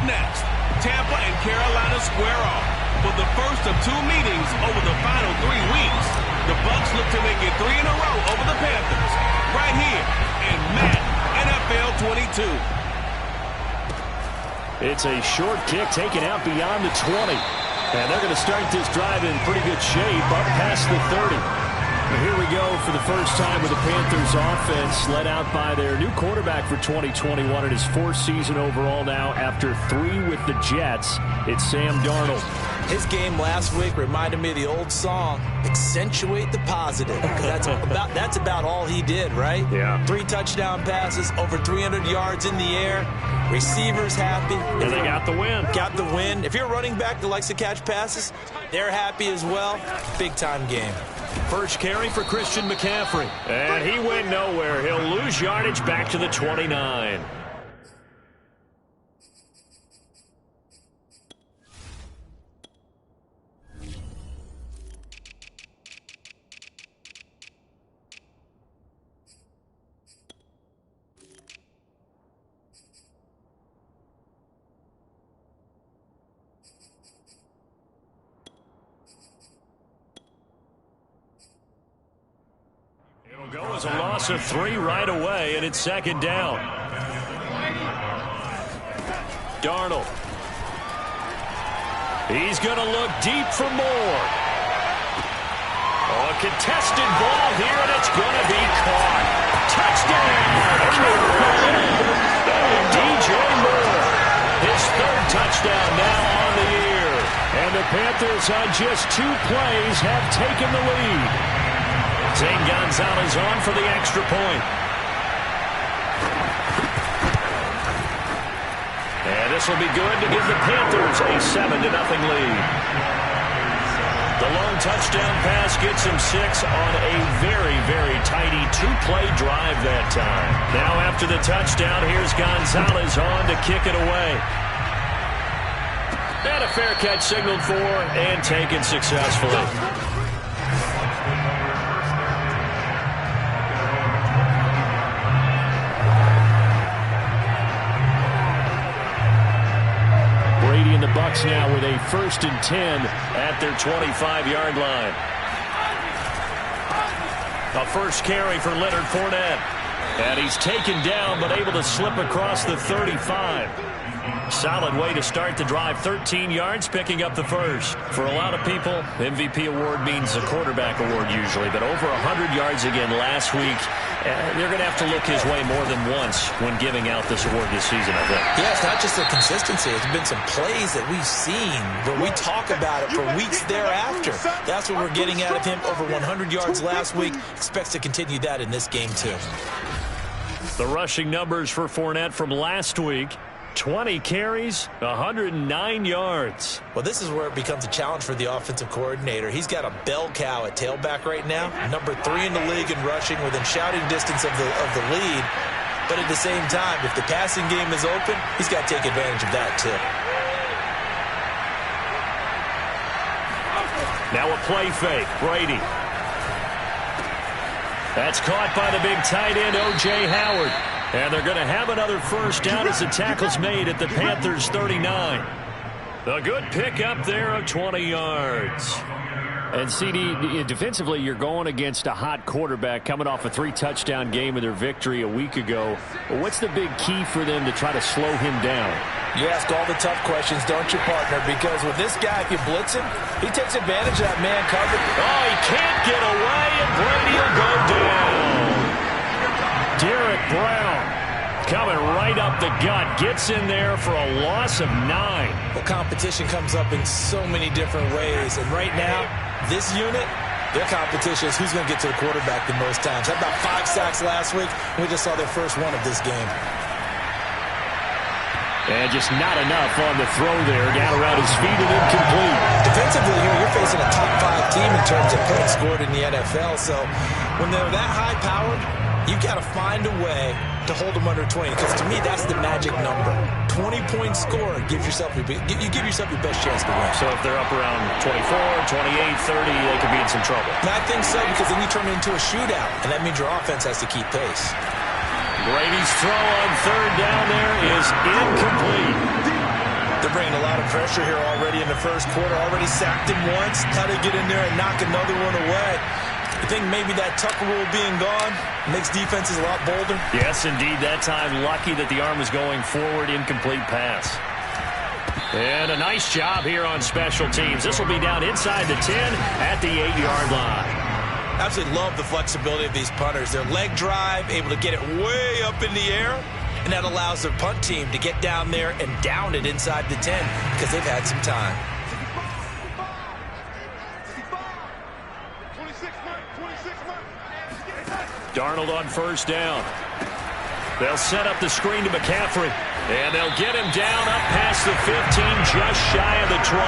next. Tampa and Carolina square off for the first of two meetings over the final 3 weeks. The Bucs look to make it 3 in a row over the Panthers. Right here in Madden NFL 22. It's a short kick taken out beyond the 20. And they're going to start this drive in pretty good shape up past the 30. Here we go for the first time with the Panthers offense led out by their new quarterback for 2021 in his 4th season overall now after 3 with the Jets. It's Sam Darnold. His game last week reminded me of the old song, accentuate the positive. That's about all he did, right? Yeah. 3 touchdown passes, over 300 yards in the air. Receivers happy. And they got the win. Got the win. If you're a running back that likes to catch passes, they're happy as well. Big-time game. First carry for Christian McCaffrey. And he went nowhere. He'll lose yardage back to the 29. It'll go as a loss of 3 right away, and it's 2nd down. Darnold. He's going to look deep for more. Oh, a contested ball here, and it's going to be caught. Touchdown! DJ Moore. His 3rd touchdown now on the year. And the Panthers on just 2 plays have taken the lead. Zane Gonzalez on for the extra point. And this will be good to give the Panthers a 7-0 lead. The long touchdown pass gets him 6 on a very, very tidy 2-play drive that time. Now after the touchdown, here's Gonzalez on to kick it away. And a fair catch signaled for and taken successfully. Brady and the Bucs now with a 1st and 10 at their 25-yard line. A first carry for Leonard Fournette. And he's taken down but able to slip across the 35. Solid way to start the drive. 13 yards, picking up the first. For a lot of people, MVP award means a quarterback award usually, but over 100 yards again last week. They're going to have to look his way more than once when giving out this award this season, I think. Yeah, it's not just the consistency. It's been some plays that we've seen where we talk about it for weeks thereafter. That's what we're getting out of him. Over 100 yards last week. Expects to continue that in this game, too. The rushing numbers for Fournette from last week. 20 carries, 109 yards. Well, this is where it becomes a challenge for the offensive coordinator. He's got a bell cow at tailback right now. Number 3 in the league in rushing within shouting distance of the lead. But at the same time, if the passing game is open, he's got to take advantage of that, too. Now a play fake. Brady. That's caught by the big tight end, O.J. Howard. And they're going to have another first down as the tackle's made at the Panthers' 39. A good pickup there of 20 yards. And, CD, defensively, you're going against a hot quarterback coming off a 3-touchdown game of their victory a week ago. What's the big key for them to try to slow him down? You ask all the tough questions, don't you, partner? Because with this guy, if you blitz him, he takes advantage of that man coverage. Oh, he can't get away, and Brady will go down. Derek Brown coming right up the gut. Gets in there for a loss of 9. Well, competition comes up in so many different ways. And right now, this unit, their competition is who's going to get to the quarterback the most times. Had about 5 sacks last week. We just saw their first one of this game. And just not enough on the throw there. Down around his feet and incomplete. Defensively here, you're facing a top 5 team in terms of points scored in the NFL. So when they're that high-powered, you've got to find a way to hold them under 20. Because to me, that's the magic number. 20-point score gives yourself you give yourself your best chance to win. So if they're up around 24, 28, 30, they could be in some trouble. And I think so, because then you turn it into a shootout, and that means your offense has to keep pace. Brady's throw on 3rd down there is incomplete. They're bringing a lot of pressure here already in the first quarter. Already sacked him once. How to get in there and knock another one away. I think maybe that Tucker rule being gone makes defenses a lot bolder. Yes, indeed. That time, lucky that the arm was going forward. Incomplete pass. And a nice job here on special teams. This will be down inside the 10 at the 8-yard line. Absolutely love the flexibility of these punters. Their leg drive, able to get it way up in the air, and that allows their punt team to get down there and down it inside the 10 because they've had some time. Darnold on first down. They'll set up the screen to McCaffrey. And they'll get him down up past the 15, just shy of the 20.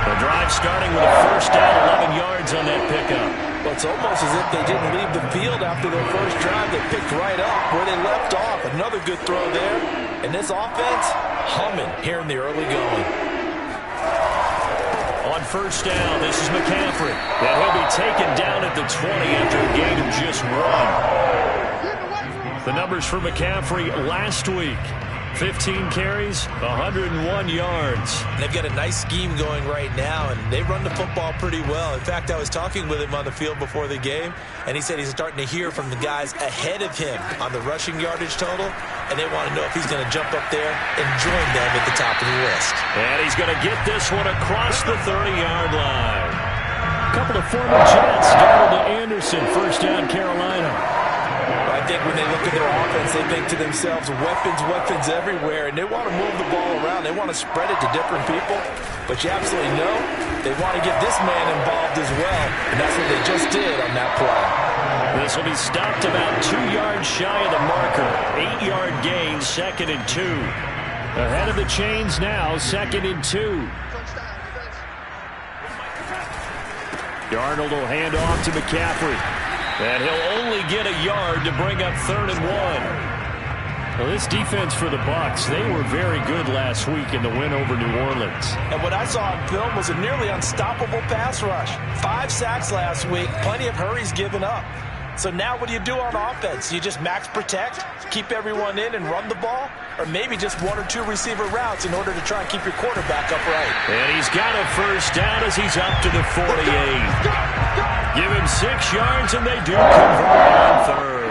The drive starting with a first down, 11 yards on that pickup. Well, it's almost as if they didn't leave the field after their first drive. They picked right up where they left off. Another good throw there. And this offense, humming here in the early going. On first down, this is McCaffrey. And he'll be taken down at the 20 after a gain of just 1. The numbers for McCaffrey last week. 15 carries, 101 yards. They've got a nice scheme going right now, and they run the football pretty well. In fact, I was talking with him on the field before the game, and he said he's starting to hear from the guys ahead of him on the rushing yardage total, and they want to know if he's going to jump up there and join them at the top of the list. And he's going to get this one across the 30-yard line. A couple of former Jets, Darnold to Anderson, first down Carolina. I think when they look at their offense, they think to themselves, weapons everywhere, and they want to move the ball around. They want to spread it to different people, but you absolutely know they want to get this man involved as well, and that's what they just did on that play. This will be stopped about 2 yards shy of the marker. 8-yard gain, 2nd and 2. Ahead of the chains now, 2nd and 2. Darnold will hand off to McCaffrey. And he'll only get a yard to bring up 3rd and 1. Well, this defense for the Bucs, they were very good last week in the win over New Orleans. And what I saw on film was a nearly unstoppable pass rush. 5 sacks last week, plenty of hurries given up. So now what do you do on offense? You just max protect, keep everyone in and run the ball? Or maybe just 1 or 2 receiver routes in order to try and keep your quarterback upright. And he's got a first down as he's up to the 48. Give him 6 yards, and they do convert on 3rd.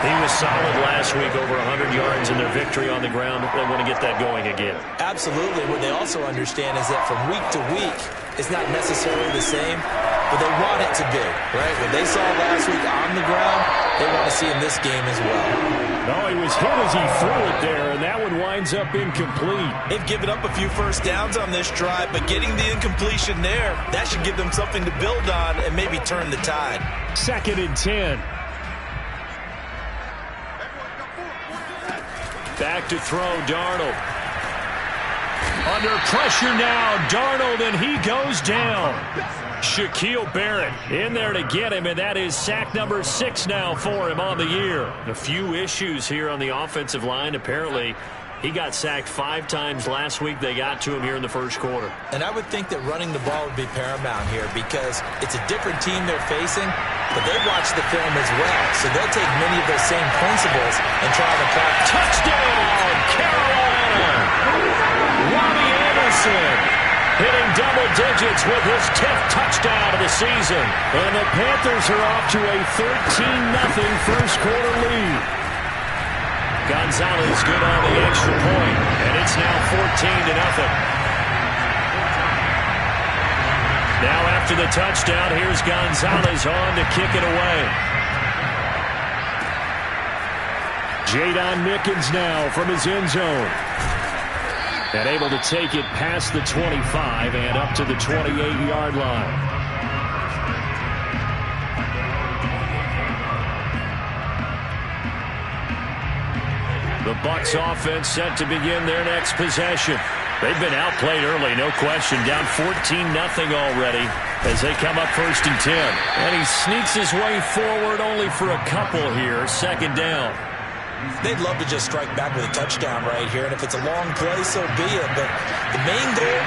He was solid last week, over 100 yards in their victory on the ground. They want to get that going again. Absolutely. What they also understand is that from week to week, it's not necessarily the same, but they want it to be, right? What they saw last week on the ground, they want to see in this game as well. No, he was hit as he threw it there, and that one winds up incomplete. They've given up a few first downs on this drive, but getting the incompletion there, that should give them something to build on and maybe turn the tide. 2nd and 10. Back to throw, Darnold. Under pressure now, Darnold, and he goes down. Shaquille Barrett in there to get him, and that is sack number 6 now for him on the year. A few issues here on the offensive line. Apparently, he got sacked 5 times last week. They got to him here in the first quarter. And I would think that running the ball would be paramount here because it's a different team they're facing, but they watch the film as well. So they'll take many of those same principles and try to apply. Touchdown, Carolina! Robbie Anderson hitting double digits with his 10th touchdown of the season. And the Panthers are off to a 13-0 first quarter lead. Gonzalez good on the extra point, and it's now 14-0. Now after the touchdown, here's Gonzalez on to kick it away. Jadon Mickens now from his end zone. And able to take it past the 25 and up to the 28-yard line. The Bucs offense set to begin their next possession. They've been outplayed early, no question. Down 14-0 already as they come up 1st and 10. And he sneaks his way forward only for a couple here. 2nd down. They'd love to just strike back with a touchdown right here, and if it's a long play, so be it. But the main goal,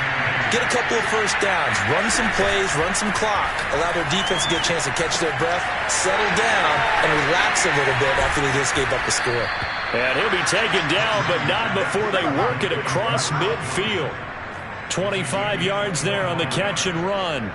get a couple of first downs, run some plays, run some clock, allow their defense to get a chance to catch their breath, settle down, and relax a little bit after they just gave up a score. And he'll be taken down, but not before they work it across midfield. 25 yards there on the catch and run.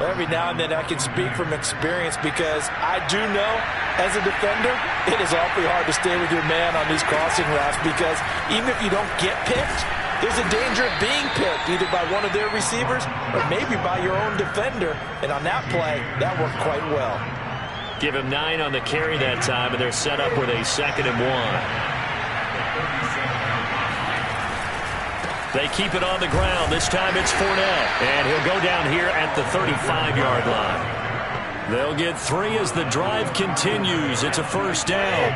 Every now and then I can speak from experience because I do know, as a defender, it is awfully hard to stay with your man on these crossing routes because even if you don't get picked, there's a danger of being picked either by one of their receivers or maybe by your own defender. And on that play, that worked quite well. Give him 9 on the carry that time, and they're set up with a 2nd and 1. They keep it on the ground. This time it's Fournette. And he'll go down here at the 35-yard line. They'll get 3 as the drive continues. It's a first down.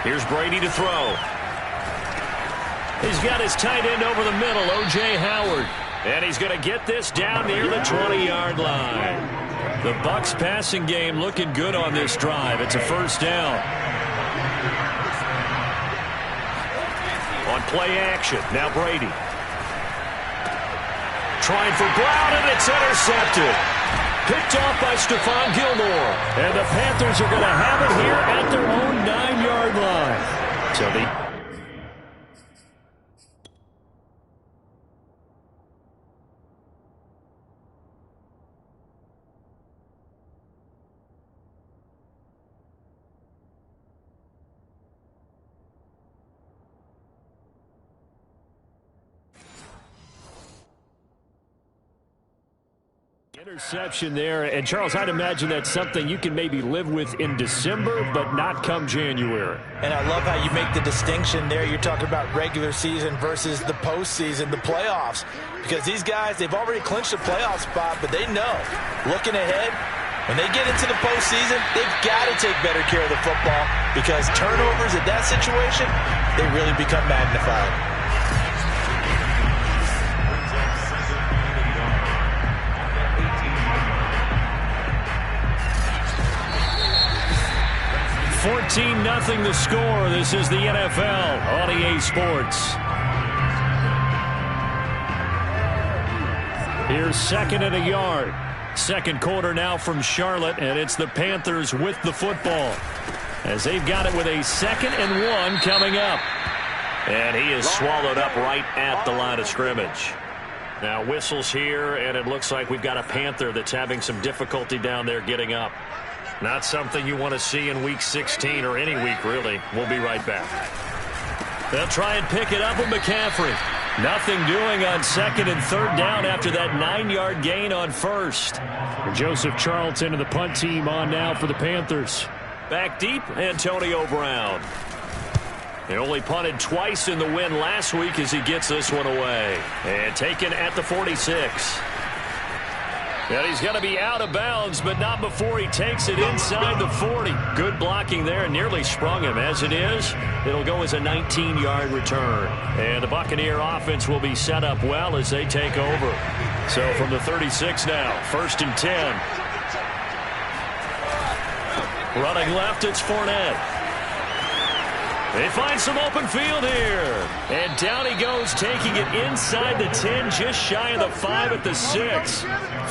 Here's Brady to throw. He's got his tight end over the middle, O.J. Howard. And he's going to get this down near the 20-yard line. The Bucs passing game looking good on this drive. It's a first down. On play action, now Brady. Trying for Brown, and it's intercepted. Picked off by Stephon Gilmore. And the Panthers are going to have it here at their own 9-yard line. So the interception there. And, Charles, I'd imagine that's something you can maybe live with in December, but not come January. And I love how you make the distinction there. You're talking about regular season versus the postseason, the playoffs. Because these guys, they've already clinched a playoff spot, but they know, looking ahead, when they get into the postseason, they've got to take better care of the football because turnovers in that situation, they really become magnified. 14-0 the score. This is the NFL on EA Sports. Here's 2nd and a yard. Second quarter now from Charlotte, and it's the Panthers with the football as they've got it with a 2nd and 1 coming up. And he is swallowed up right at the line of scrimmage. Now whistles here, and it looks like we've got a Panther that's having some difficulty down there getting up. Not something you want to see in Week 16 or any week, really. We'll be right back. They'll try and pick it up with McCaffrey. Nothing doing on 2nd and 3rd down after that 9-yard gain on 1st. And Joseph Charlton and the punt team on now for the Panthers. Back deep, Antonio Brown. He only punted twice in the win last week as he gets this one away. And taken at the 46. And he's going to be out of bounds, but not before he takes it inside the 40. Good blocking there, nearly sprung him. As it is, it'll go as a 19-yard return. And the Buccaneer offense will be set up well as they take over. So from the 36 now, 1st and 10. Running left, it's Fournette. They find some open field here. And down he goes, taking it inside the 10, just shy of the 5 at the 6.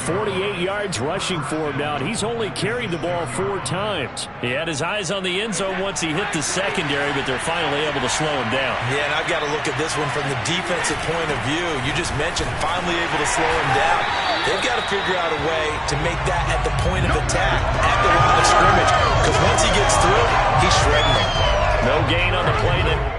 48 yards rushing for him now, and he's only carried the ball 4 times. He had his eyes on the end zone once he hit the secondary, but they're finally able to slow him down. Yeah, and I've got to look at this one from the defensive point of view. You just mentioned finally able to slow him down. They've got to figure out a way to make that at the point of attack, at the line of scrimmage, because once he gets through, he's shredding them. No gain on the play there.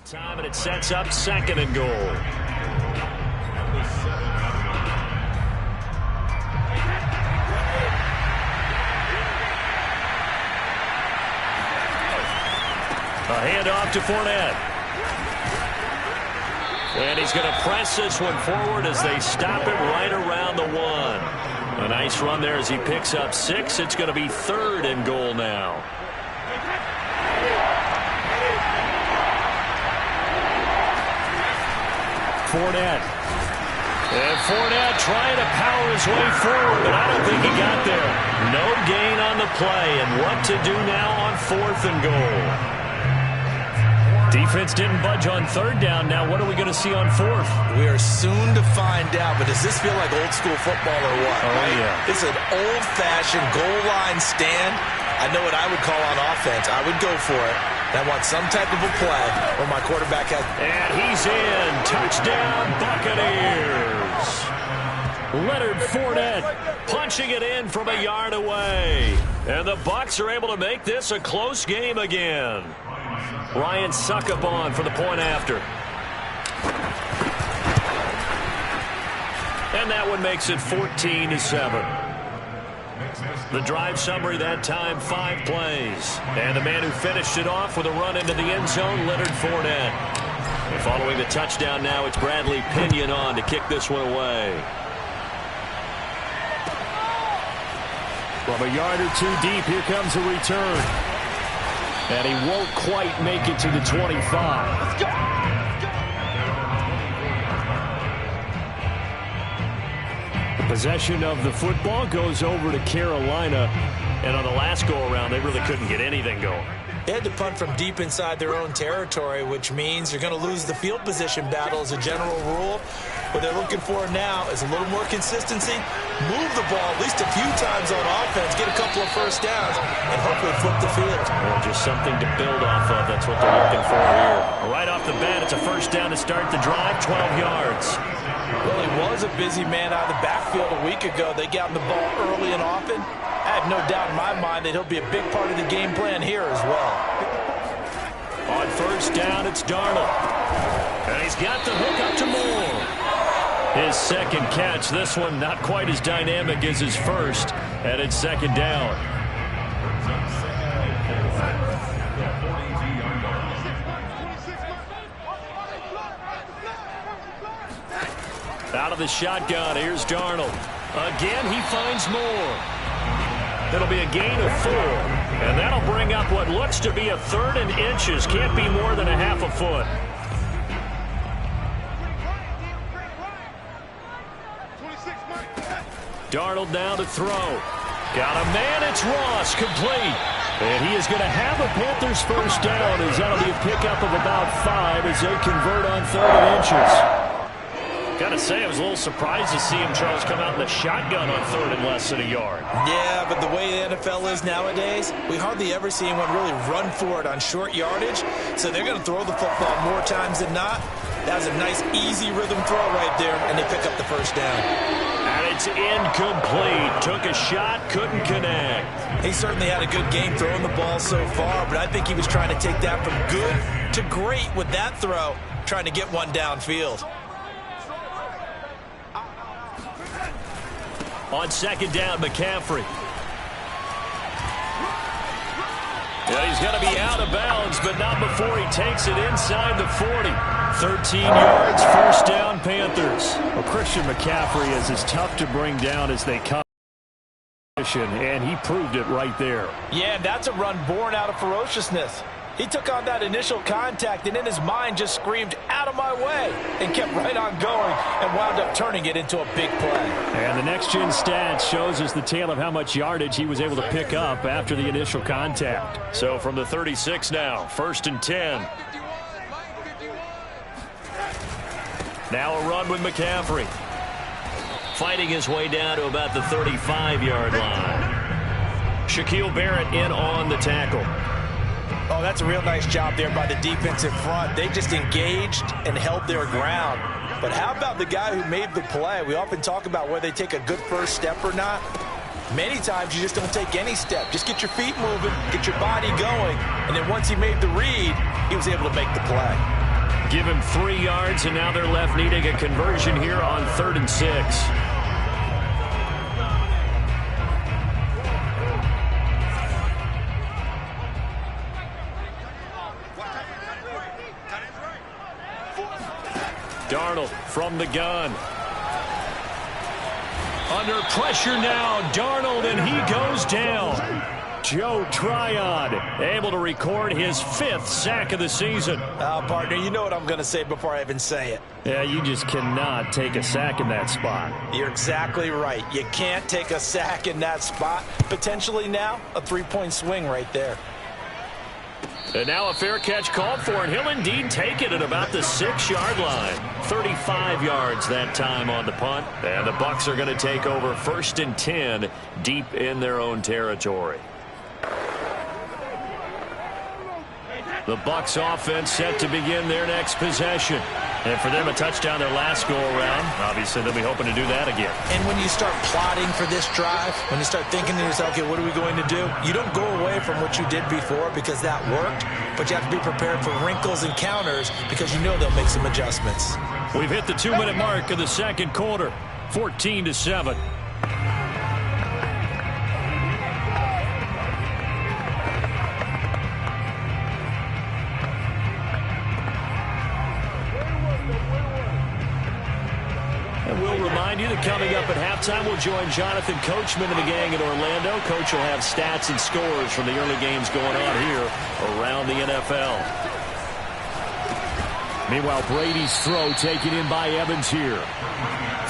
Time, and it sets up 2nd and goal. A handoff to Fournette. And he's going to press this one forward as they stop it right around the 1. A nice run there as he picks up 6. It's going to be 3rd and goal now. Fournette. And Fournette trying to power his way forward, but I don't think he got there. No gain on the play, and what to do now on 4th and goal. Defense didn't budge on 3rd down. Now what are we going to see on 4th? We are soon to find out, but does this feel like old school football or what? Oh, right? yeah. It's an old-fashioned goal line stand. I know what I would call on offense. I would go for it. I want some type of a play where my quarterback has... And he's in. Touchdown, Buccaneers. Leonard Fournette punching it in from a yard away. And the Bucs are able to make this a close game again. Ryan Succop for the point after. And that one makes it 14-7. The drive summary that time, 5 plays. And the man who finished it off with a run into the end zone, Leonard Fournette. And following the touchdown now, it's Bradley Pinion on to kick this one away. From a yard or 2 deep, here comes a return. And he won't quite make it to the 25. Let's go! Possession of the football goes over to Carolina. And on the last go-around, they really couldn't get anything going. They had to punt from deep inside their own territory, which means you're going to lose the field position battle as a general rule. What they're looking for now is a little more consistency, move the ball at least a few times on offense, get a couple of first downs, and hopefully flip the field. Well, just something to build off of. That's what they're looking for here. Right off the bat, it's a first down to start the drive, 12 yards. Well, he was a busy man out of the backfield a week ago. They got him the ball early and often. I have no doubt in my mind that he'll be a big part of the game plan here as well. On first down, it's Darnold. And he's got the hook up to Moore. His second catch, this one not quite as dynamic as his first, and it's 2nd down. Out of the shotgun, here's Darnold. Again, he finds Moore. It'll be a gain of 4, and that'll bring up what looks to be a 3rd and inches. Can't be more than a half a foot. Darnold now to throw. Got a man, it's Ross, complete. And he is going to have a Panthers first down, as that'll be a pickup of about 5 as they convert on 3rd and inches. Gotta say, I was a little surprised to see him, Charles, come out in the shotgun on 3rd and less than a yard. Yeah, but the way the NFL is nowadays, we hardly ever see anyone really run for it on short yardage. So they're going to throw the football more times than not. That was a nice, easy rhythm throw right there, and they pick up the first down. And it's incomplete. Took a shot, couldn't connect. He certainly had a good game throwing the ball so far, but I think he was trying to take that from good to great with that throw, trying to get one downfield. On 2nd down, McCaffrey. Yeah, he's going to be out of bounds, but not before he takes it inside the 40. 13 yards, first down, Panthers. Well, Christian McCaffrey is as tough to bring down as they come. And he proved it right there. Yeah, that's a run born out of ferociousness. He took on that initial contact and in his mind just screamed, "Out of my way," and kept right on going and wound up turning it into a big play. And the next-gen stats shows us the tale of how much yardage he was able to pick up after the initial contact. So from the 36 now, 1st and 10. Now a run with McCaffrey. Fighting his way down to about the 35-yard line. Shaquille Barrett in on the tackle. Oh, that's a real nice job there by the defensive front. They just engaged and held their ground. But how about the guy who made the play? We often talk about whether they take a good first step or not. Many times you just don't take any step. Just get your feet moving, get your body going, and then once he made the read, he was able to make the play. Give him 3 yards, and now they're left needing a conversion here on 3rd and 6. Darnold from the gun. Under pressure now, Darnold, and he goes down. Joe Tryon able to record his 5th sack of the season. Partner, you know what I'm going to say before I even say it. Yeah, you just cannot take a sack in that spot. You're exactly right. You can't take a sack in that spot. Potentially now a 3-point swing right there. And now a fair catch called for, and he'll indeed take it at about the 6-yard line. 35 yards that time on the punt. And the Bucs are going to take over 1st and 10 deep in their own territory. The Bucs offense set to begin their next possession. And for them, a touchdown their last go-around. Obviously, they'll be hoping to do that again. And when you start plotting for this drive, when you start thinking to yourself, okay, what are we going to do? You don't go away from what you did before because that worked, but you have to be prepared for wrinkles and counters because you know they'll make some adjustments. We've hit the 2-minute mark of the second quarter, 14-7. You that coming up at halftime, we'll join Jonathan Coachman and the gang in Orlando. Coach will have stats and scores from the early games going on here around the NFL. Meanwhile, Brady's throw taken in by Evans here.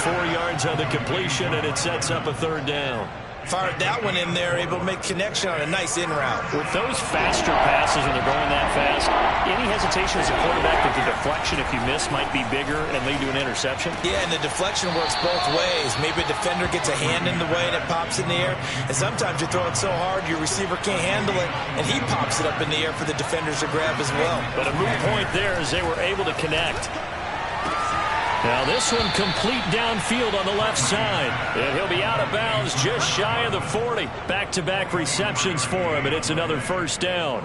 4 yards on the completion, and it sets up a 3rd down. Fired that one in there, able to make connection on a nice in route. With those faster passes when they're going that fast, any hesitation as a quarterback that the deflection, if you miss, might be bigger and lead to an interception? Yeah, and the deflection works both ways. Maybe a defender gets a hand in the way and it pops in the air. And sometimes you throw it so hard your receiver can't handle it, and he pops it up in the air for the defenders to grab as well. But a moot point there as they were able to connect. Now this one complete downfield on the left side. And he'll be out of bounds just shy of the 40. Back-to-back receptions for him, and it's another 1st down.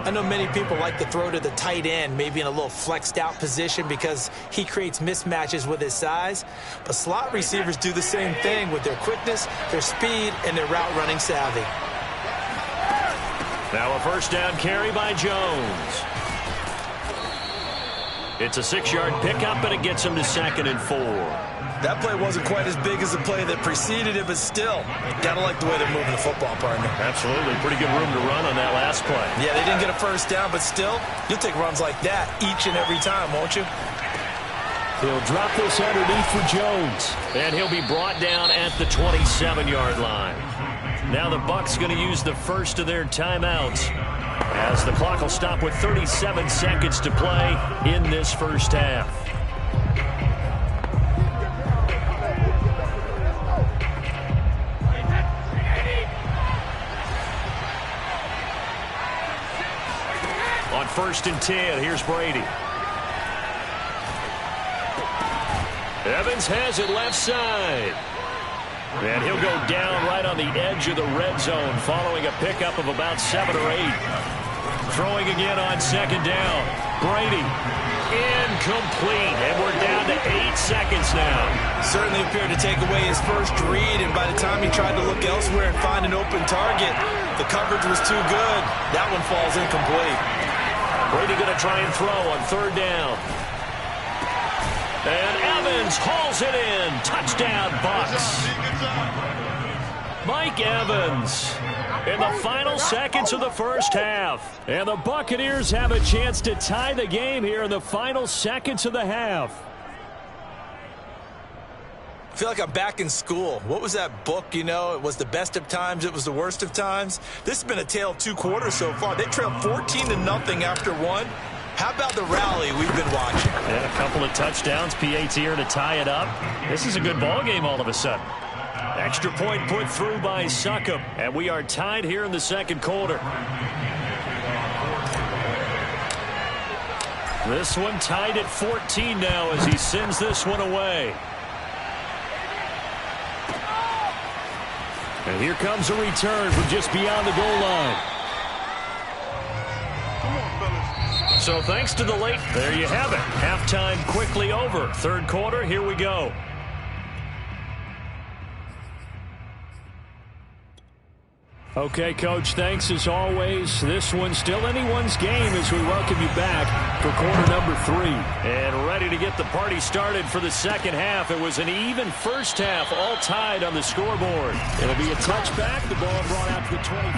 I know many people like to throw to the tight end, maybe in a little flexed out position because he creates mismatches with his size. But slot receivers do the same thing with their quickness, their speed, and their route running savvy. Now a 1st down carry by Jones. It's a 6-yard pickup, and it gets him to 2nd and 4. That play wasn't quite as big as the play that preceded it, but still, gotta like the way they're moving the football, partner. Absolutely. Pretty good room to run on that last play. Yeah, they didn't get a 1st down, but still, you'll take runs like that each and every time, won't you? He'll drop this underneath for Jones. And he'll be brought down at the 27-yard line. Now the Bucs going to use the first of their timeouts, as the clock will stop with 37 seconds to play in this first half. On 1st and 10, here's Brady. Evans has it left side. And he'll go down right on the edge of the red zone following a pickup of about 7 or 8. Throwing again on 2nd down. Brady, incomplete. And we're down to 8 seconds now. Certainly appeared to take away his first read, and by the time he tried to look elsewhere and find an open target, the coverage was too good. That one falls incomplete. Brady going to try and throw on 3rd down. And Evans hauls it in. Touchdown, Bucs. Mike Evans in the final seconds of the first half. And the Buccaneers have a chance to tie the game here in the final seconds of the half. I feel like I'm back in school. What was that book, you know? It was the best of times. It was the worst of times. This has been a tale of 2 quarters so far. They trailed 14-0 after 1. How about the rally we've been watching? And a couple of touchdowns. PAT here to tie it up. This is a good ball game all of a sudden. Extra point put through by Succop. And we are tied here in the second quarter. This one tied at 14 now as he sends this one away. And here comes a return from just beyond the goal line. So thanks to the late, there you have it. Halftime quickly over. 3rd quarter, here we go. Okay, Coach, thanks as always. This one's still anyone's game as we welcome you back for quarter number 3. And ready to get the party started for the second half. It was an even first half, all tied on the scoreboard. It'll be a touchback. The ball brought out to the 25.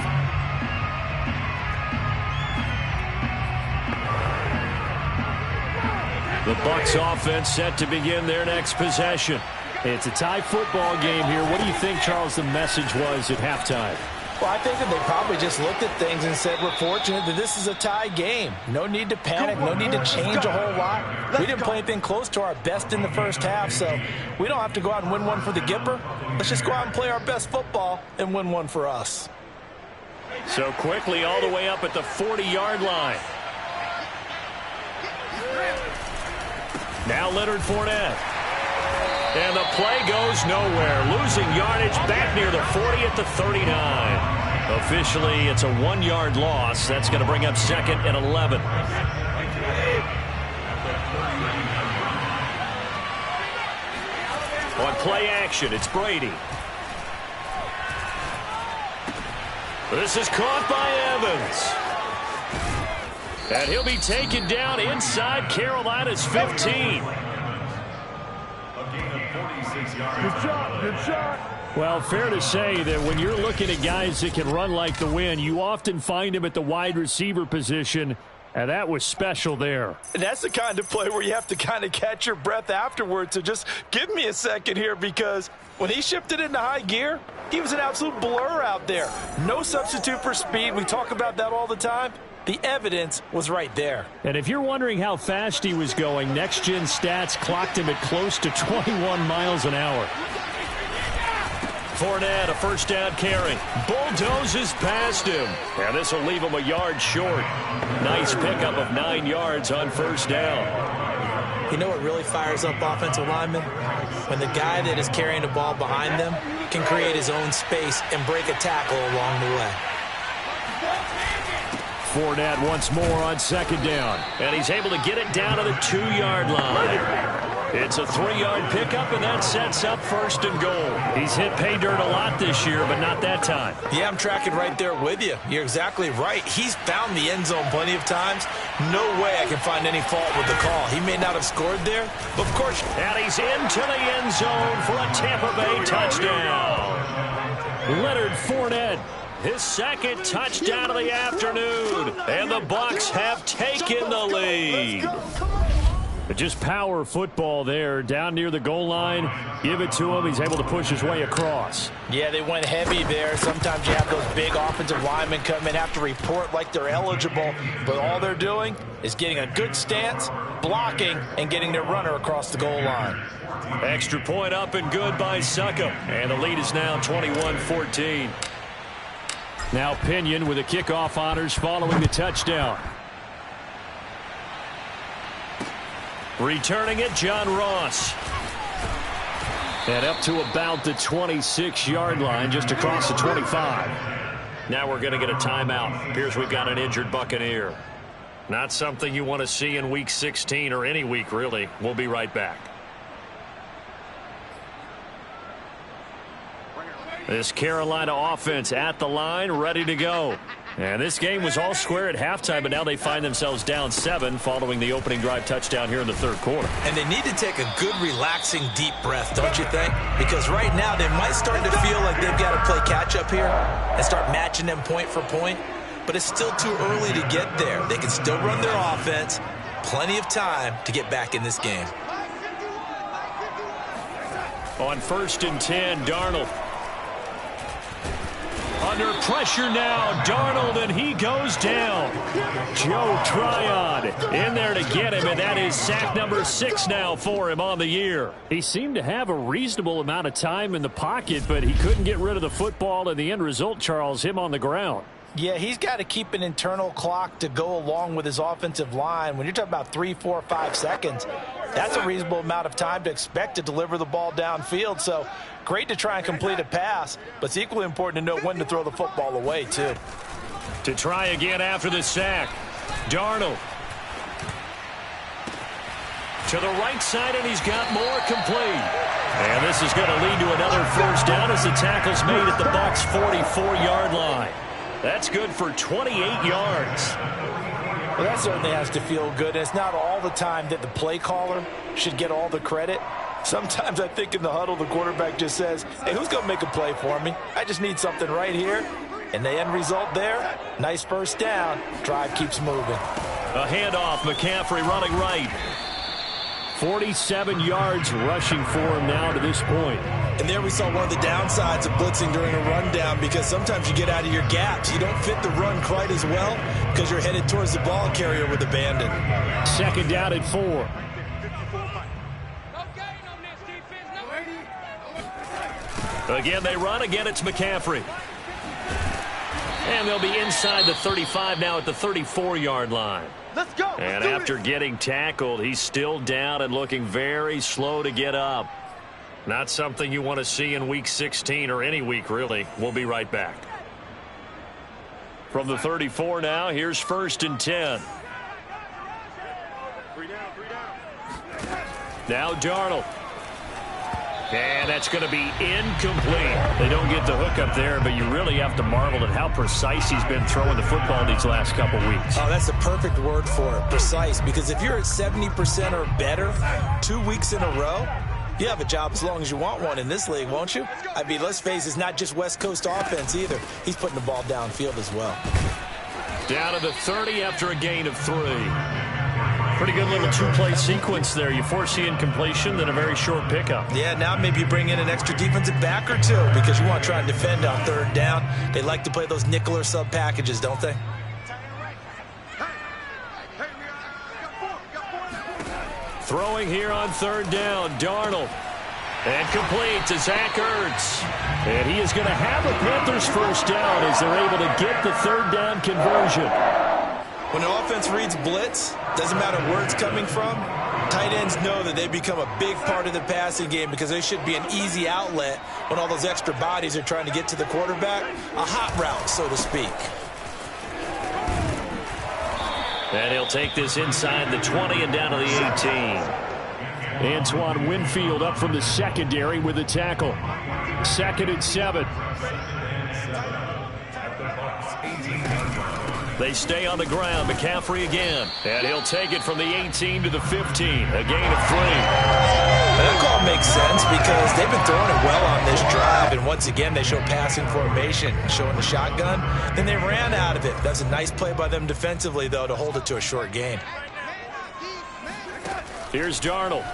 The Bucs offense set to begin their next possession. It's a tie football game here. What do you think, Charles, the message was at halftime? Well, I think that they probably just looked at things and said, we're fortunate that this is a tie game. No need to panic. No need to change a whole lot. We didn't play anything close to our best in the first half, so we don't have to go out and win one for the Gipper. Let's just go out and play our best football and win one for us. So quickly all the way up at the 40-yard line. Now Leonard Fournette. And the play goes nowhere. Losing yardage back near the 40 at the 39. Officially, it's a 1-yard loss. That's going to bring up 2nd and 11. On play action, it's Brady. This is caught by Evans. And he'll be taken down inside Carolina's 15. Good shot. Well, fair to say that when you're looking at guys that can run like the wind, you often find them at the wide receiver position, and that was special there. And that's the kind of play where you have to kind of catch your breath afterwards. So just give me a second here, because when he shifted into high gear, he was an absolute blur out there. No substitute for speed. We talk about that all the time. The evidence was right there. And if you're wondering how fast he was going, next-gen stats clocked him at close to 21 miles an hour. Fournette, a first down carry. Bulldozes past him. And this will leave him a yard short. Nice pickup of 9 yards on first down. You know what really fires up offensive linemen? When the guy that is carrying the ball behind them can create his own space and break a tackle along the way. Fournette once more on second down. And he's able to get it down to the 2-yard line. It's a 3-yard pickup, and that sets up 1st and goal. He's hit pay dirt a lot this year, but not that time. Yeah, I'm tracking right there with you. You're exactly right. He's found the end zone plenty of times. No way I can find any fault with the call. He may not have scored there, but of course. And he's into the end zone for a Tampa Bay touchdown. Leonard Fournette. His 2nd touchdown of the afternoon. And the Bucs have taken the lead. Just power football there, down near the goal line. Give it to him. He's able to push his way across. Yeah, they went heavy there. Sometimes you have those big offensive linemen come in, have to report like they're eligible, but all they're doing is getting a good stance, blocking, and getting their runner across the goal line. Extra point up and good by Succop. And the lead is now 21-14. Now Pinion with the kickoff honors following the touchdown. Returning it, John Ross. And up to about the 26-yard line, just across the 25. Now we're going to get a timeout. Appears we've got an injured Buccaneer. Not something you want to see in Week 16 or any week, really. We'll be right back. This Carolina offense at the line, ready to go. And this game was all square at halftime, but now they find themselves down 7 following the opening drive touchdown here in the 3rd quarter. And they need to take a good, relaxing, deep breath, don't you think? Because right now they might start to feel like they've got to play catch-up here and start matching them point for point. But it's still too early to get there. They can still run their offense. Plenty of time to get back in this game. On 1st and 10, Darnold. Under pressure now, Darnold, and he goes down. Joe Tryon in there to get him, and that is sack number 6 now for him on the year. He seemed to have a reasonable amount of time in the pocket, but he couldn't get rid of the football, and the end result, Charles, him on the ground. Yeah, he's got to keep an internal clock to go along with his offensive line. When you're talking about 3, 4, 5 seconds, that's a reasonable amount of time to expect to deliver the ball downfield. So great to try and complete a pass, but it's equally important to know when to throw the football away, too. To try again after the sack, Darnold. To the right side, and he's got more complete. And this is going to lead to another first down as the tackle's made at the Bucs' 44-yard line. That's good for 28 yards. Well, that certainly has to feel good. It's not all the time that the play caller should get all the credit. Sometimes I think in the huddle, the quarterback just says, hey, who's going to make a play for me? I just need something right here. And the end result there, nice first down. Drive keeps moving. A handoff, McCaffrey running right. 47 yards rushing for him now to this point. And there we saw one of the downsides of blitzing during a rundown, because sometimes you get out of your gaps. You don't fit the run quite as well because you're headed towards the ball carrier with abandon. Second down at 4. Again, they run. Again, it's McCaffrey. And they'll be inside the 35 now at the 34-yard line. Let's go. And after getting tackled, he's still down and looking very slow to get up. Not something you want to see in Week 16 or any week, really. We'll be right back. From the 34 now, here's 1st and 10. Now Darnold. And that's going to be incomplete. They don't get the hook up there, but you really have to marvel at how precise he's been throwing the football these last couple weeks. Oh, that's the perfect word for it, precise. Because if you're at 70% or better 2 weeks in a row, you have a job as long as you want one in this league, won't you? I mean, let's face it, it's not just West Coast offense either. He's putting the ball downfield as well. Down to the 30 after a gain of 3. Pretty good little two-play sequence there. You foresee incompletion, then a very short pickup. Yeah, now maybe you bring in an extra defensive back or two because you want to try and defend on 3rd down. They like to play those nickel or sub packages, don't they? Throwing here on 3rd down, Darnold. And complete to Zach Ertz. And he is going to have a Panthers first down as they're able to get the 3rd down conversion. When an offense reads blitz, doesn't matter where it's coming from, tight ends know that they become a big part of the passing game because they should be an easy outlet when all those extra bodies are trying to get to the quarterback. A hot route, so to speak. And he'll take this inside the 20 and down to the 18. Antoine Winfield up from the secondary with a tackle. 2nd and 7. They stay on the ground. McCaffrey again. And he'll take it from the 18 to the 15. A gain of 3. That call makes sense because they've been throwing it well on this drive. And once again, they show passing formation, showing the shotgun. Then they ran out of it. That's a nice play by them defensively, though, to hold it to a short gain. Here's Darnold.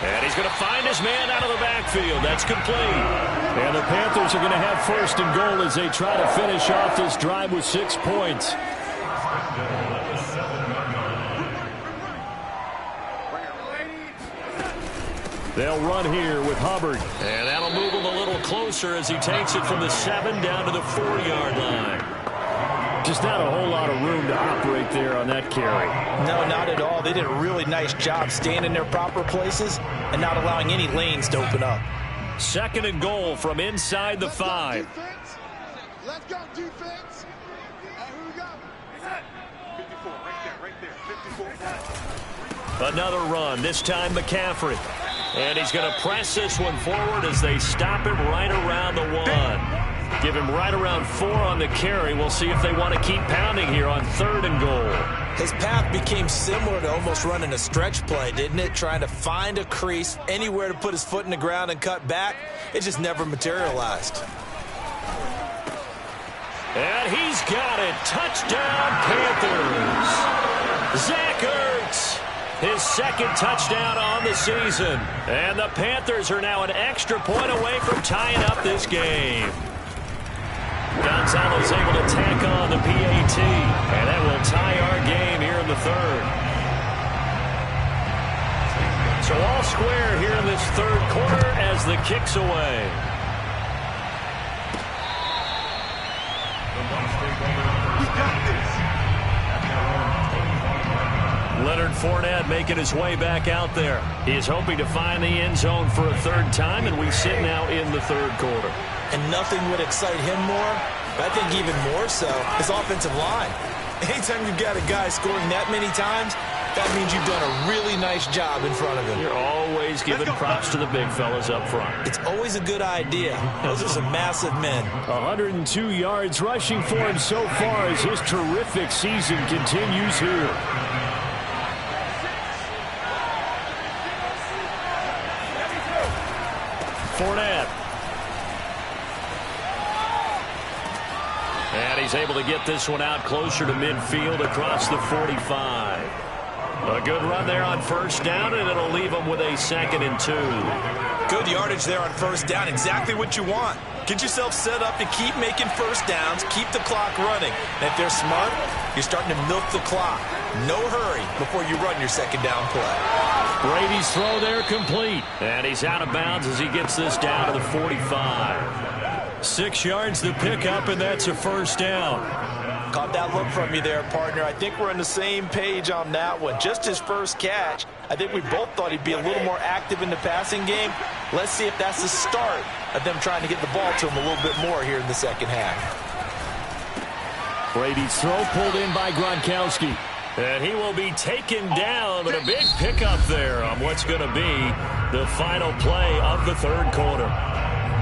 And he's going to find his man out of the backfield. That's complete. And the Panthers are going to have 1st and goal as they try to finish off this drive with 6 points. They'll run here with Hubbard. And that'll move him a little closer as he takes it from the 7 down to the 4-yard line. Just not a whole lot of room to operate there on that carry. No, not at all. They did a really nice job staying in their proper places and not allowing any lanes to open up. 2nd and goal from inside the 5. Let's go, defense. Here we go. 54, right there, 54. Another run, this time McCaffrey. And he's going to press this one forward as they stop him right around the 1. Give him right around 4 on the carry. We'll see if they want to keep pounding here on 3rd and goal. His path became similar to almost running a stretch play, didn't it? Trying to find a crease, anywhere to put his foot in the ground and cut back. It just never materialized. And he's got it. Touchdown, Panthers. Zach Ertz, his 2nd touchdown on the season. And the Panthers are now an extra point away from tying up this game. Gonzalo's able to tack on the PAT, and that will tie our game here in the 3rd. So all square here in this 3rd quarter as the kick's away. Leonard Fournette making his way back out there. He is hoping to find the end zone for a 3rd time, and we sit now in the 3rd quarter. And nothing would excite him more, but I think even more so, his offensive line. Anytime you've got a guy scoring that many times, that means you've done a really nice job in front of him. You're always giving props to the big fellas up front. It's always a good idea. Those are some massive men. 102 yards rushing for him so far as his terrific season continues here. Fournette. And he's able to get this one out closer to midfield across the 45. A good run there on first down, and it'll leave him with a 2nd and 2. Good yardage there on first down. Exactly what you want. Get yourself set up to keep making first downs, keep the clock running. And if they're smart, you're starting to milk the clock. No hurry before you run your 2nd down play. Brady's throw there complete. And he's out of bounds as he gets this down to the 45. 6 yards to pick up, and that's a first down. Caught that look from you there, partner. I think we're on the same page on that one. Just his first catch. I think we both thought he'd be a little more active in the passing game. Let's see if that's the start of them trying to get the ball to him a little bit more here in the second half. Brady's throw pulled in by Gronkowski. And he will be taken down, but a big pickup there on what's going to be the final play of the third quarter.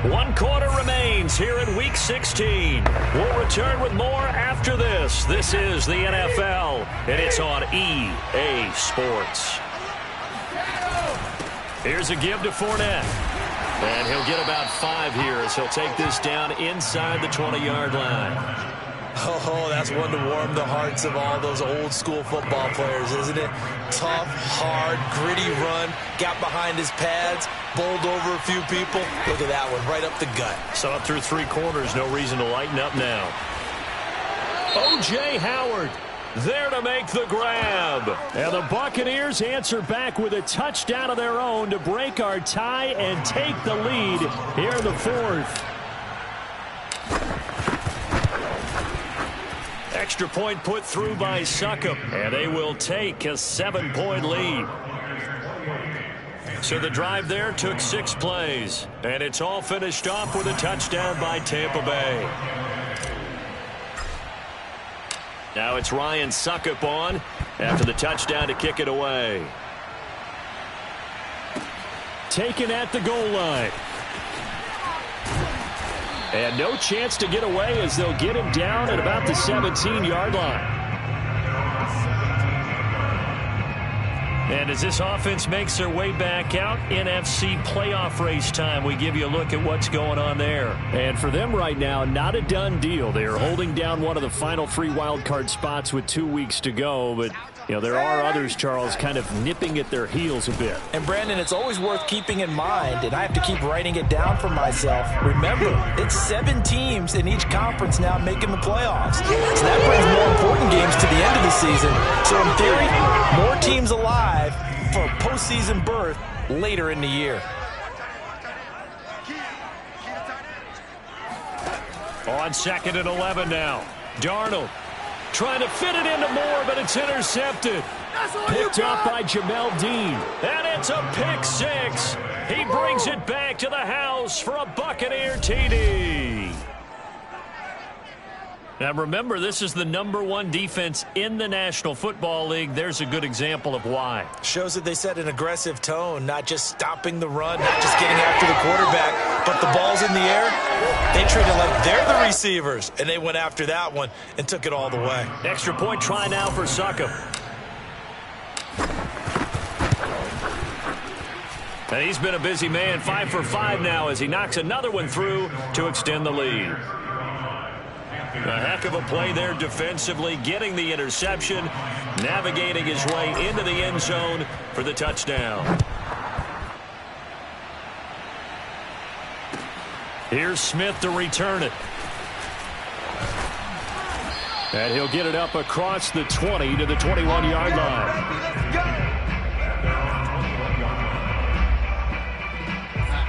1 quarter remains here in Week 16. We'll return with more after this. This is the NFL, and it's on EA Sports. Here's a give to Fournette. And he'll get about 5 here as he'll take this down inside the 20-yard line. Oh, that's one to warm the hearts of all those old-school football players, isn't it? Tough, hard, gritty run, got behind his pads, bowled over a few people. Look at that one, right up the gut. Saw it through 3 quarters, no reason to lighten up now. O.J. Howard there to make the grab. And the Buccaneers answer back with a touchdown of their own to break our tie and take the lead here in the 4th. Extra point put through by Succop, and they will take a 7-point lead. So the drive there took 6 plays, and it's all finished off with a touchdown by Tampa Bay. Now it's Ryan Succop on after the touchdown to kick it away. Taken at the goal line. And no chance to get away as they'll get him down at about the 17-yard line. And as this offense makes their way back out, NFC playoff race time, we give you a look at what's going on there. And for them right now, not a done deal. They are holding down one of the final 3 wild card spots with 2 weeks to go. But, you know, there are others, Charles, kind of nipping at their heels a bit. And, Brandon, it's always worth keeping in mind, and I have to keep writing it down for myself. Remember, it's 7 teams in each conference now making the playoffs. So that brings more important games to the end of the season. So, in theory, more teams alive for a postseason berth later in the year. On 2nd and 11 now. Darnold trying to fit it into Moore, but it's intercepted. Picked up by Jamel Dean. And it's a pick 6. He brings it back to the house for a Buccaneer TD. Now remember, this is the #1 defense in the National Football League. There's a good example of why. Shows that they set an aggressive tone, not just stopping the run, not just getting after the quarterback, but the ball's in the air. They treat it like they're the receivers, and they went after that one and took it all the way. Extra point try now for Succop. And he's been a busy man, 5 for 5 now as he knocks another one through to extend the lead. A heck of a play there defensively, getting the interception, navigating his way into the end zone for the touchdown. Here's Smith to return it. And he'll get it up across the 20 to the 21-yard line.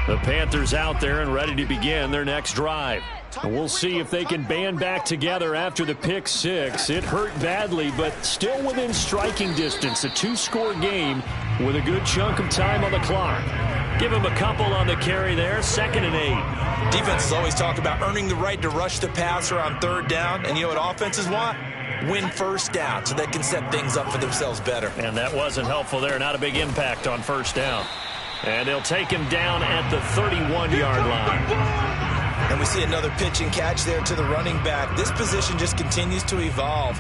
The Panthers out there and ready to begin their next drive. And we'll see if they can band back together after the pick 6. It hurt badly, but still within striking distance. A 2-score game with a good chunk of time on the clock. Give him a couple on the carry there, 2nd and 8. Defense has always talked about earning the right to rush the passer on 3rd down. And you know what offenses want? win first down so they can set things up for themselves better. And that wasn't helpful there. Not a big impact on first down. And they'll take him down at the 31-yard line. And we see another pitch and catch there to the running back. This position just continues to evolve.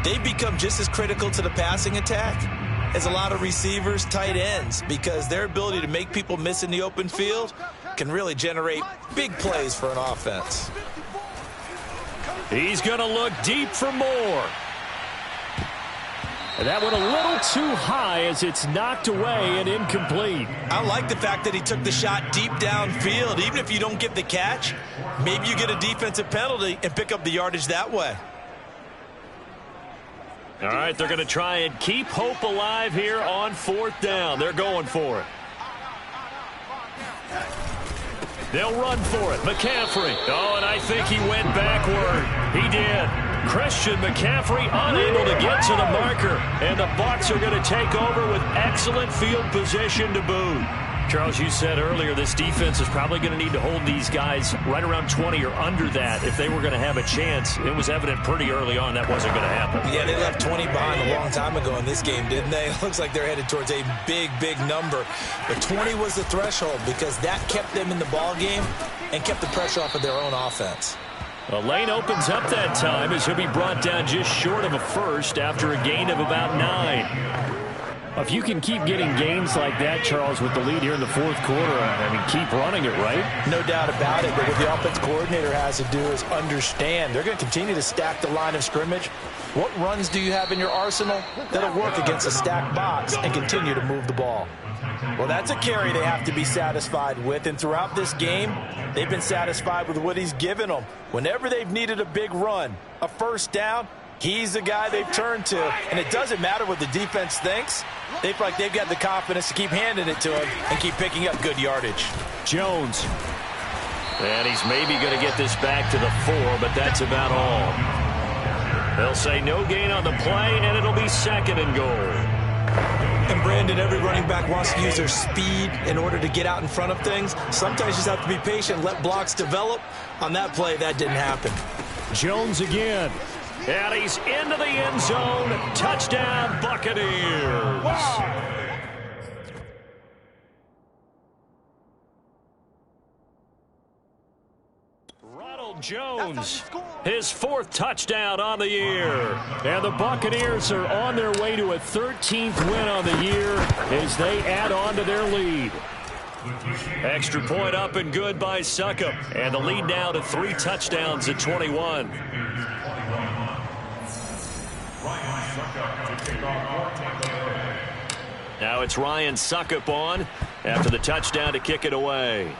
They become just as critical to the passing attack as a lot of receivers, tight ends, because their ability to make people miss in the open field can really generate big plays for an offense. He's going to look deep for more. And that went a little too high as it's knocked away and incomplete. I like the fact that he took the shot deep downfield. Even if you don't get the catch, maybe you get a defensive penalty and pick up the yardage that way. All right, they're going to try and keep hope alive here on fourth down. They're going for it. They'll run for it. McCaffrey. Oh, and I think he went backward. He did. Christian McCaffrey unable to get to the marker. And the Bucs are going to take over with excellent field position to boot. Charles, you said earlier this defense is probably going to need to hold these guys right around 20 or under that if they were going to have a chance. It was evident pretty early on that wasn't going to happen. Yeah, they left 20 behind a long time ago in this game, didn't they? It looks like they're headed towards a big, big number. But 20 was the threshold because that kept them in the ball game and kept the pressure off of their own offense. The lane opens up that time as he'll be brought down just short of a first after a gain of about 9. If you can keep getting gains like that, Charles, with the lead here in the fourth quarter, I mean, keep running it, right? No doubt about it, but what the offense coordinator has to do is understand. They're going to continue to stack the line of scrimmage. What runs do you have in your arsenal that'll work against a stacked box and continue to move the ball? Well, that's a carry they have to be satisfied with, and throughout this game, they've been satisfied with what he's given them. Whenever they've needed a big run, a first down, he's the guy they've turned to, and it doesn't matter what the defense thinks. They feel like they've got the confidence to keep handing it to him and keep picking up good yardage. Jones. And he's maybe going to get this back to the 4, but that's about all. They'll say no gain on the play, and it'll be second and goal. And Brandon, every running back wants to use their speed in order to get out in front of things. Sometimes you just have to be patient, let blocks develop. On that play, that didn't happen. Jones again. And he's into the end zone. Touchdown, Buccaneers. Ronald Jones, his 4th touchdown on the year. And the Buccaneers are on their way to a 13th win on the year as they add on to their lead. Extra point up and good by Succop. And the lead now to 3 touchdowns at 21. Now it's Ryan Succop on after the touchdown to kick it away.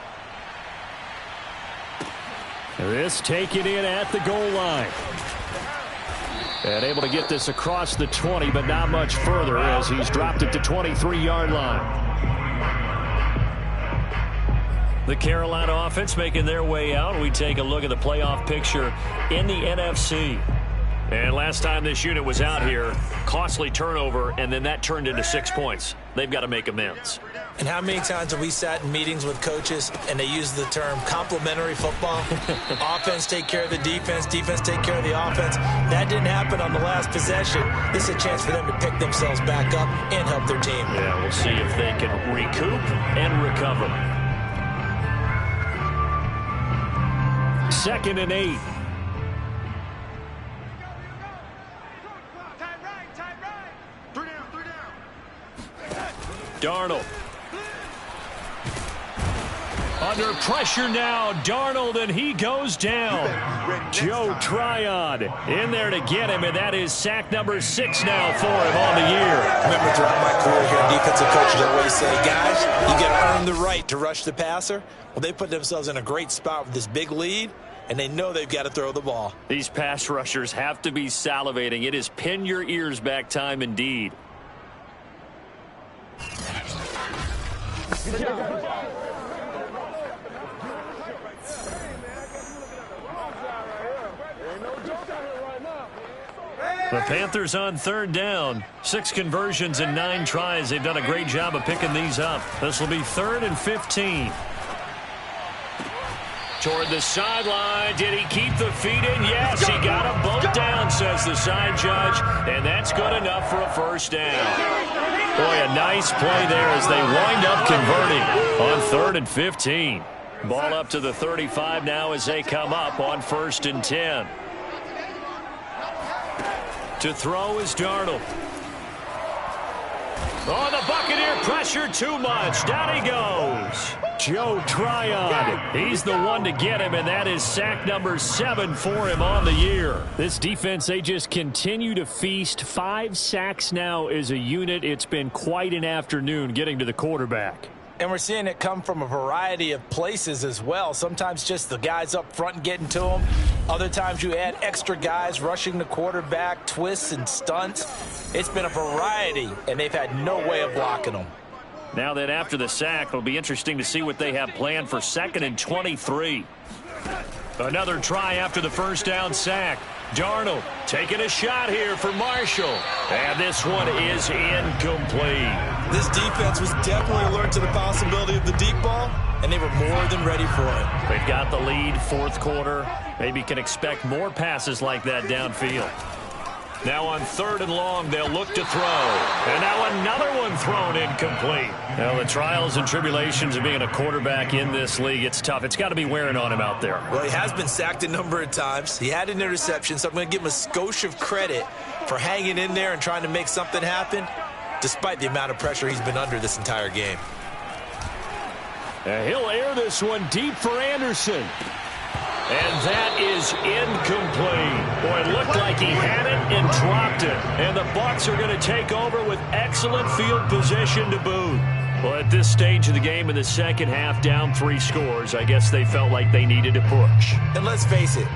This taken in at the goal line. And able to get this across the 20, but not much further as he's dropped it to 23-yard line. The Carolina offense making their way out. We take a look at the playoff picture in the NFC. And last time this unit was out here, costly turnover, and then that turned into 6 points. They've got to make amends. And how many times have we sat in meetings with coaches and they use the term complementary football? Offense take care of the defense, defense take care of the offense. That didn't happen on the last possession. This is a chance for them to pick themselves back up and help their team. Yeah, we'll see if they can recoup and recover. 2nd and 8. Darnold. Under pressure now, Darnold, and he goes down. Joe Tryon in there to get him, and that is sack number 6 now for him on the year. Remember, throughout my career here, defensive coaches always say, guys, you got to earn the right to rush the passer. Well, they put themselves in a great spot with this big lead, and they know they've got to throw the ball. These pass rushers have to be salivating. It is pin your ears back time indeed. The Panthers on 3rd down. 6 conversions and 9 tries. They've done a great job of picking these up. This will be 3rd and 15. Toward the sideline. Did he keep the feet in? Yes, he got them both down, says the side judge. And that's good enough for a first down. Boy, a nice play there as they wind up converting on 3rd and 15. Ball up to the 35 now as they come up on 1st and 10. To throw is Darnold. Oh, the Buccaneer pressure too much. Down he goes. Joe Tryon. He's the one to get him, and that is sack number 7 for him on the year. This defense, they just continue to feast. 5 sacks now as a unit. It's been quite an afternoon getting to the quarterback. And we're seeing it come from a variety of places as well. Sometimes just the guys up front and getting to them. Other times you add extra guys rushing the quarterback, twists and stunts. It's been a variety, and they've had no way of blocking them. Now that after the sack, it'll be interesting to see what they have planned for 2nd and 23. Another try after the first down sack. Darnold taking a shot here for Marshall. And this one is incomplete. This defense was definitely alert to the possibility of the deep ball, and they were more than ready for it. They've got the lead, 4th quarter. Maybe can expect more passes like that downfield. Now on 3rd and long, they'll look to throw. And now another one thrown incomplete. Now the trials and tribulations of being a quarterback in this league, it's tough. It's got to be wearing on him out there. Well, he has been sacked a number of times. He had an interception, so I'm going to give him a skosh of credit for hanging in there and trying to make something happen, despite the amount of pressure he's been under this entire game. And he'll air this one deep for Anderson. And that is incomplete. Boy, it looked like he had it and dropped it. And the Bucs are going to take over with excellent field position to boot. Well, at this stage of the game in the second half, down 3 scores, I guess they felt like they needed to push. And let's face it,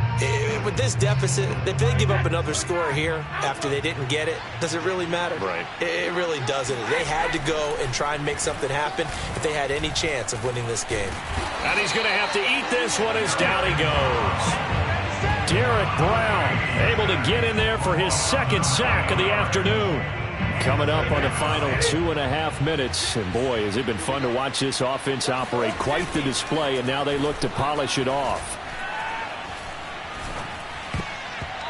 with this deficit, if they give up another score here after they didn't get it, does it really matter? Right. It really doesn't. They had to go and try and make something happen if they had any chance of winning this game. And he's going to have to eat this one as down he goes. Derek Brown able to get in there for his 2nd sack of the afternoon. Coming up on the final 2.5 minutes. And boy, has it been fun to watch this offense operate. Quite the display, and now they look to polish it off.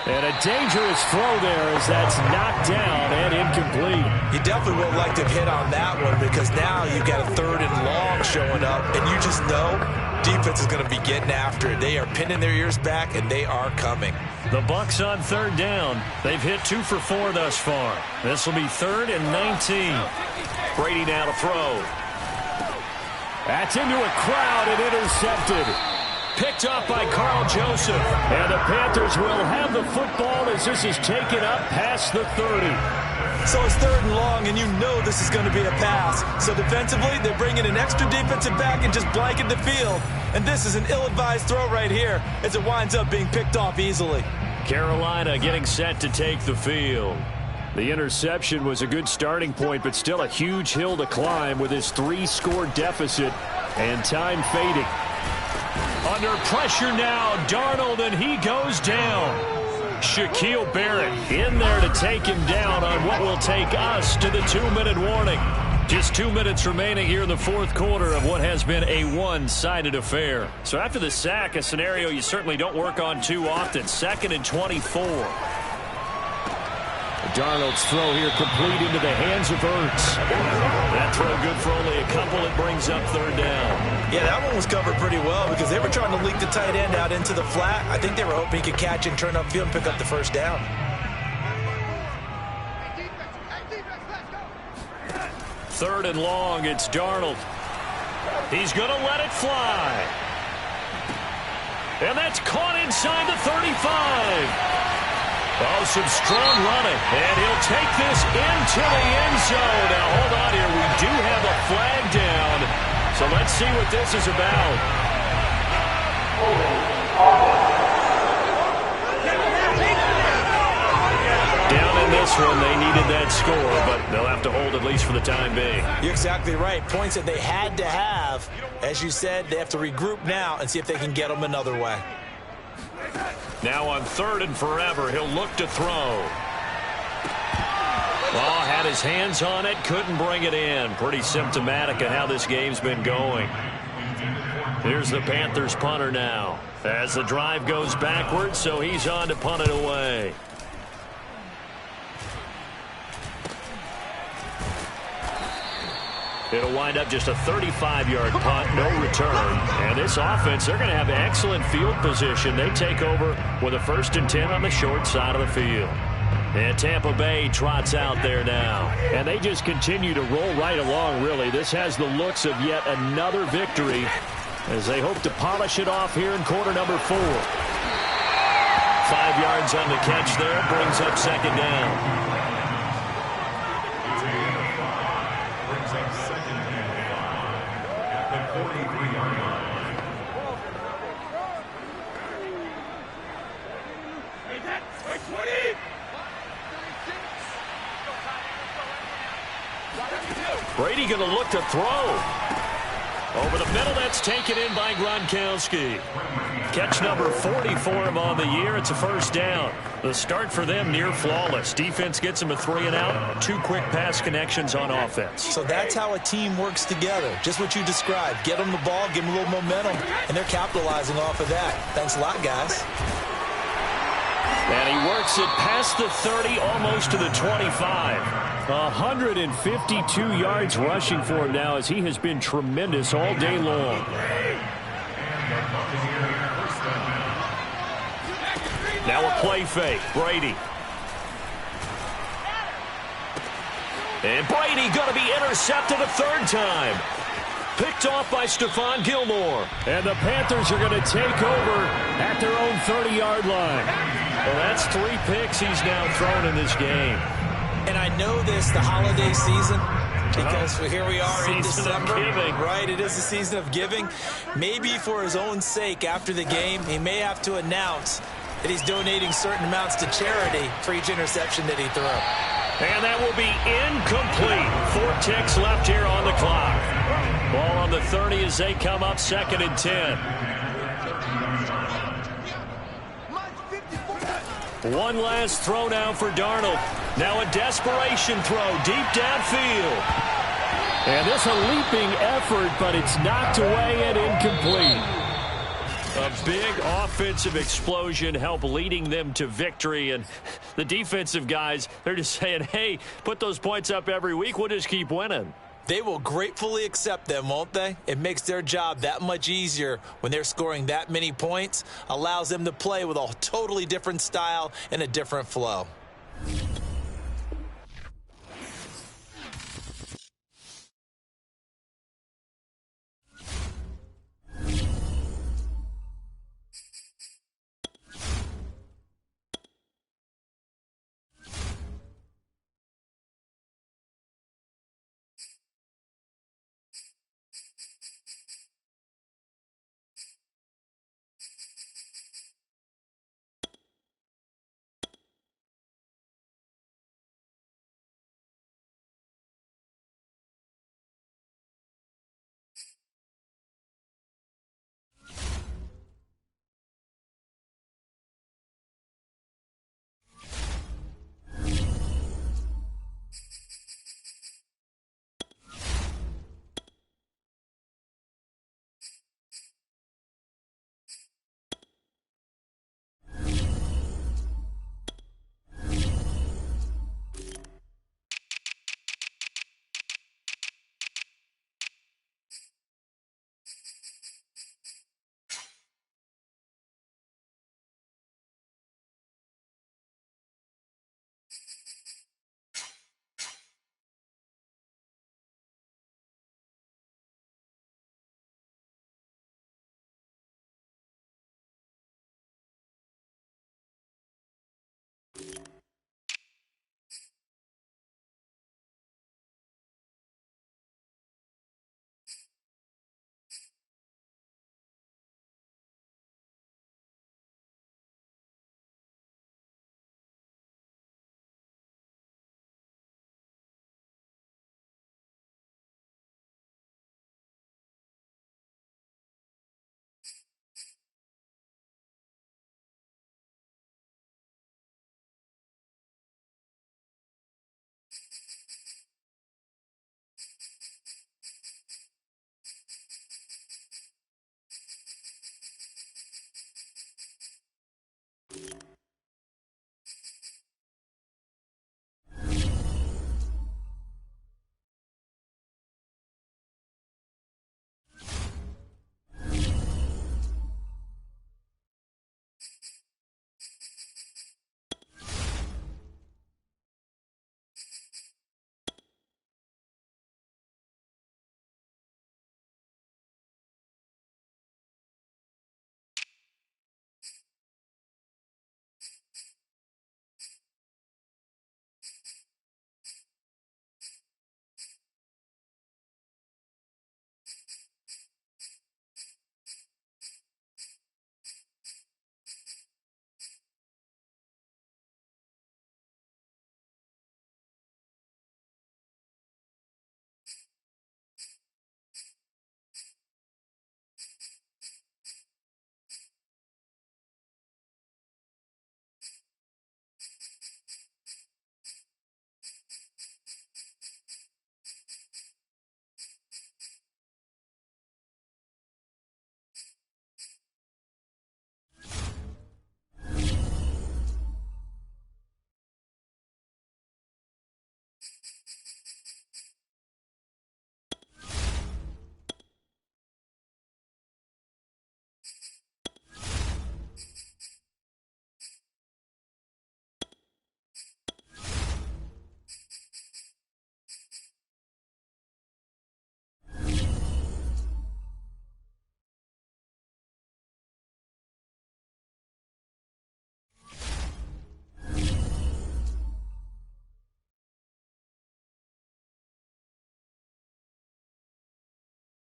And a dangerous throw there as that's knocked down and incomplete. You definitely would like to have hit on that one because now you've got a 3rd and long showing up, and you just know defense is going to be getting after it. They are pinning their ears back, and they are coming. The Bucs on 3rd down. They've hit 2 for 4 thus far. This will be 3rd and 19. Brady now to throw. That's into a crowd and intercepted. Picked up by Carl Joseph. And the Panthers will have the football as this is taken up past the 30. So it's 3rd and long, and you know this is going to be a pass. So defensively, they're bringing an extra defensive back and just blanket the field. And this is an ill-advised throw right here as it winds up being picked off easily. Carolina getting set to take the field. The interception was a good starting point, but still a huge hill to climb with his 3-score deficit and time fading. Under pressure now, Darnold, and he goes down. Shaquille Barrett in there to take him down on what will take us to the 2-minute warning. Just 2 minutes remaining here in the 4th quarter of what has been a one-sided affair. So after the sack, a scenario you certainly don't work on too often. 2nd and 24. Darnold's throw here complete into the hands of Ertz. That throw good for only a couple. It brings up 3rd down. Yeah, that one was covered pretty well because they were trying to leak the tight end out into the flat. I think they were hoping he could catch and turn upfield and pick up the 1st down. 3rd and long, it's Darnold. He's going to let it fly. And that's caught inside the 35. Oh, some strong running. And he'll take this into the end zone. Now, hold on here. We do have a flag down. So let's see what this is about. Down in this one, they needed that score, but they'll have to hold at least for the time being. You're exactly right. Points that they had to have. As you said, they have to regroup now and see if they can get them another way. Now on 3rd and forever, he'll look to throw. Oh, had his hands on it, couldn't bring it in. Pretty symptomatic of how this game's been going. Here's the Panthers punter now. As the drive goes backwards, so he's on to punt it away. It'll wind up just a 35-yard punt, no return. And this offense, they're going to have excellent field position. They take over with a 1st and 10 on the short side of the field. And Tampa Bay trots out there now. And they just continue to roll right along, really. This has the looks of yet another victory as they hope to polish it off here in quarter number 4. 5 yards on the catch there, brings up 2nd down. Brady going to look to throw. Over the middle, that's taken in by Gronkowski. Catch number 40 for him on the year. It's a 1st down. The start for them near flawless. Defense gets them a 3 and out. 2 quick pass connections on offense. So that's how a team works together. Just what you described. Get them the ball, give them a little momentum, and they're capitalizing off of that. Thanks a lot, guys. And he works it past the 30, almost to the 25. 152 yards rushing for him now as he has been tremendous all day long. Now a play fake. Brady. And Brady going to be intercepted a 3rd time. Picked off by Stephon Gilmore. And the Panthers are going to take over at their own 30-yard line. Well, that's 3 picks he's now thrown in this game. And I know this, the holiday season, because here we are in December. Right, it is the season of giving. Maybe for his own sake, after the game, he may have to announce that he's donating certain amounts to charity for each interception that he threw. And that will be incomplete. 4 ticks left here on the clock. Ball on the 30 as they come up 2nd and 10. One last throw now for Darnold. Now a desperation throw deep downfield. And this a leaping effort, but it's knocked away and incomplete. A big offensive explosion helped leading them to victory. And the defensive guys, they're just saying, hey, put those points up every week. We'll just keep winning. They will gratefully accept them, won't they? It makes their job that much easier when they're scoring that many points. Allows them to play with a totally different style and a different flow.